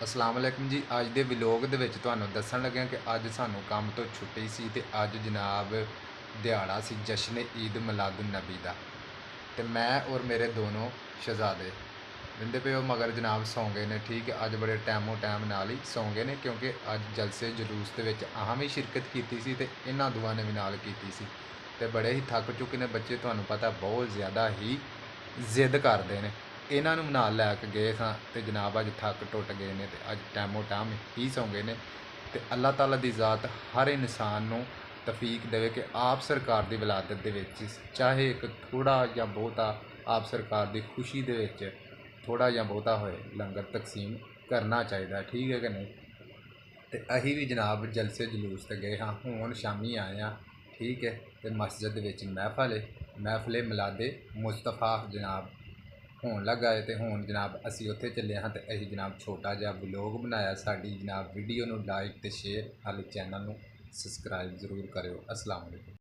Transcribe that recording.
अस्सलाम वालेकुम जी। अज के विलोग दे विच तुहानूं दस्सण लग्या कि अज सानूं काम तो छुट्टी सी ते अज जनाब दिहाड़ा सी जश्न ईद मिलादुन नबी दा। ते मैं और मेरे दोनों शहजादे जिंदे पे मगर जनाब सौ गए ने। ठीक है, अज बड़े टाइमों टाइम नाल ही सौ गए ने क्योंकि अज जलसे जुलूस दे विच अहां भी शिरकत कीती सी ते इन्हां दुआ ने भी नाल कीती सी ते बड़े ही थक चुके ने बच्चे। तुहानूं पता बहुत ज़्यादा ही जिद करते हैं। इन्हां नूं नाल लैके गए सां ते जनाब अज थक टुट गए ने ते अज टाइमों टाइम ही सौ गए ने। ते अल्लाह ताला दी ज़ात हर इंसान नूं तफीक देवे कि आप सरकार की विलादत दे विच चाहे एक थोड़ा या बहुता आप सरकार की खुशी दे विच थोड़ा या बहुता होए लंगर तकसीम करना चाहिए। ठीक है कि नहीं? तो अही भी जनाब जलसे जलूस ते गए हाँ, हुण शामी आए हाँ। ठीक है, तो मस्जिद विच महफिल मिलादे मुस्तफा जनाब होन लगा है। तो हुण जनाब असी उत्थे चले हाँ। तो असी जनाब छोटा जिहा व्लॉग बनाया। साडी जनाब वीडियो नूं लाइक ते शेयर हाले चैनल नूं सबसक्राइब जरूर करियो। अस्सलाम वालेकुम।